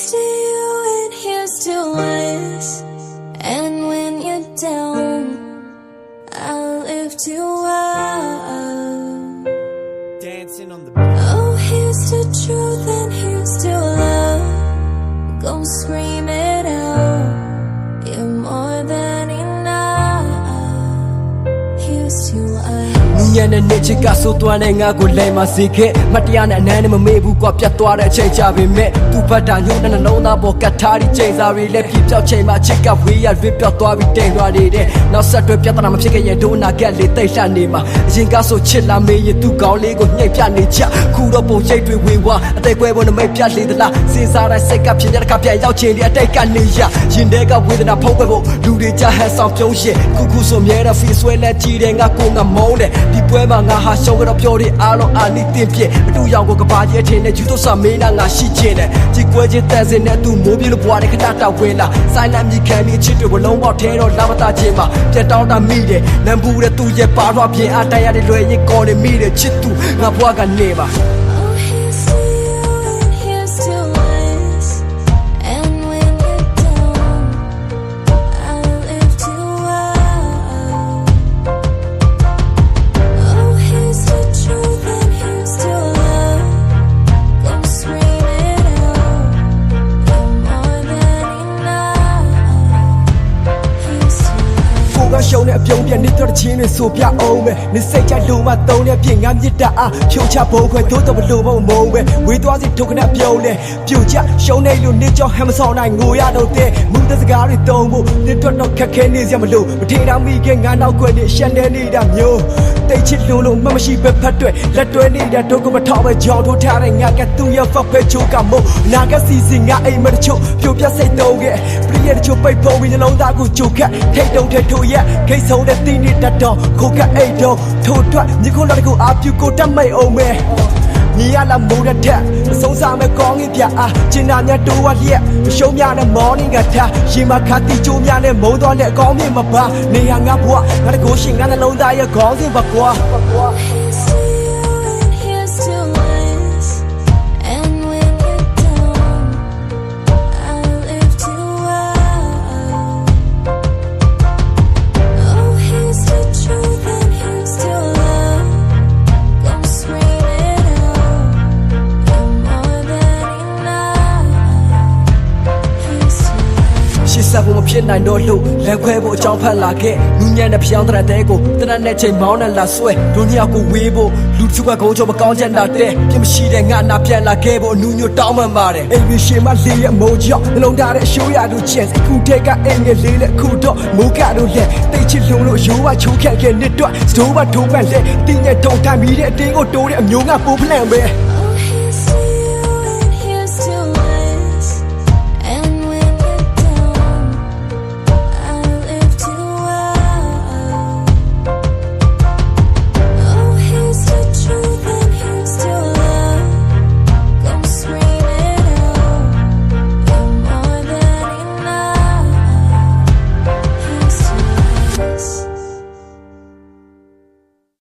to you and here's to us. And when you're down, I'll lift you up. Dancing on the beat. Oh, here's to truth and here's to love. Go scream it out. You're more than enough. Here's to us. Nyana nechika so twane nga ko lai ma sikhe matiya na anan ne mame bu kwa pyat twa de achai cha bin me tu phat da nyot na long tha bo kat tha ri chain sa ri le phi pyaut chain ma chit ka we ya rip pyaut twa bi tain twa de de naw sat twe pyat na ma phit ke yen do na gat le tai hla ne ma ayin ka so chit la me yin tu kaung le ko nyai pya ne cha khu do pon yait twe we wa atai kwai bo na mai pyat le da la sin sa dai sai ka phin ya da ka pya yaut chin le atai ka ne ya yin de ka wedana phau kwai bo lu de cha han saung pyong yin khu khu so mye da fi swai le ji de nga ko nga mong deဒီပွဲမှာငါဟာရှောင်းကတော့ပြောတဲ့အားလုံးအာနိတင်ပြအတူရောင်ကိုကဘာကြီးထင်းနဲ့ယူတော့စာမင်းနာငါရှိချင်တယ်ဒီကွဲချင်းတန်စင်နဲ့သူမိုးပြေလို့ဘွားတဲ့ခဏတောက်ဝဲလာဆိုင်လမ်းမြခံပြီးချစ်တွေကိုလုံးပေါက်ထဲတော့လာမသားချင်းမှာပြတ်တောင်းတာမိတယ်နံပူတဲ့သူရဲ့ပါတော့ပြင်အားတိုင်းရတဲ့လွယ်ရင်ကော်နေမိတယ်ချစ်သူငါဘွားကနေပါ Oh, here's to you and here's to us. And when you're down, I'll lift you up. Oh, here's to truth and here's to love. Go scream it out. You're more than enough. Here's to us. ကိုကရှုံးတဲ့အပြုံးပြနေတော့ချင်းတွေဆိုပြအောင်ပဲနေစိတ်ချလုံမသုံးတဲ့ပြင်ငါမြစ်တာအားဖြိုးချဘုံခွဲသိုးတော့ဘလို့မမုံပဲဝေးသွားစီထုတ်ခဏပြုံးလေပြိုချရှုံးနေလို့နေကြောဟမ်မဆောင်နိုင်ငိုရတော့တဲ့မူတဲ့စကားတွေတုံးဖို့နေတော့ခက်ခဲနေစရာမလိုမထေတောင်မိခင်ငါနောက်ခွဲနေရှက်နေနေတာမျိုးတိတ်ချစ်လုံးမရှိပဲဖတ်တွေ့လက်တွဲနေတာဒုက္ခမထောက်ပဲကြောင်ထိုးထားတဲ့ငါကသူ့ရဲ့ဖက်ပဲချိုးကမို့နာကစီစီငါအိမ်မတချို့ပြိုပြစိတ်တုံးခဲ့ပြည့်ရတချို့ပိတ်ဖုံးပြီးနှလုံးသားကိုကြိုခတ်ထိတ်တုံးတဲ့ထိုရက်ခိတ်ဆုံးတဲ့တင်းနေတတ်တော့ခိုကအိတ်တော့ထိုထွက်ညီခုလာတကူအာပြူကိုတတ်မိတ်အောင်မဲညီရလာမိုးတဲ့ထက်အဆုံးစားမဲ့ကောင်းကြီးပြအားကျင်နာမြတ်တိုးဝလျက်မရှုံးများနဲ့မော်နင်းကထားရင်မခါတီချိုးများနဲ့မုံသွားတဲ့အကောင်းမြင့်မပါနေရငါဘွားငါတကူရှင်ငါနှလုံးသားရဲ့ခေါင်းစဉ်ပါကွာ Here's to you and here's to us. And when you're down, I'll lift you up. Oh, here's to truth and here's to love. Go scream it out. You're more than enough. Here's to us. ရှစ်ဆက်ဖို့မဖြစ်နိုင်တော့လို့လက်ခွဲဖို့အကြောင်းဖတ်လာခဲ့လူညံ့တဲ့ဖျောင်းတဲ့တဲကိုတနက်နဲ့ချိန်မောင်းနဲ့လာဆွဲဒုညကိုဝေးဖို့လူစုကကုန်းချုံမကောင်းချက်လာတဲ့ပြမရှိတဲ့ငါနာပြန်လာခဲ့ဖို့အနူးညွတ်တောင်းမှန်ပါတယ်အိမ်ရရှင်မလေးရဲ့မိုးကြောင်နှလုံးသားတဲ့အရှိုးရတို့ချင်အခုတည်းကအိမ်ငယ်လေးနဲ့အခုတော့မိုးကတို့လက်တိတ်ချစ်လုံးလို့ရိုးဝချိုးခက်ခဲ့နှစ်တော့စတိုးဘထိုးပန့်လက်တင်းရဲ့ထုံထိုင်ပြီးတဲ့အတင်းကိုတိုးတဲ့အမျိုးငါပိုးဖလန်ပဲ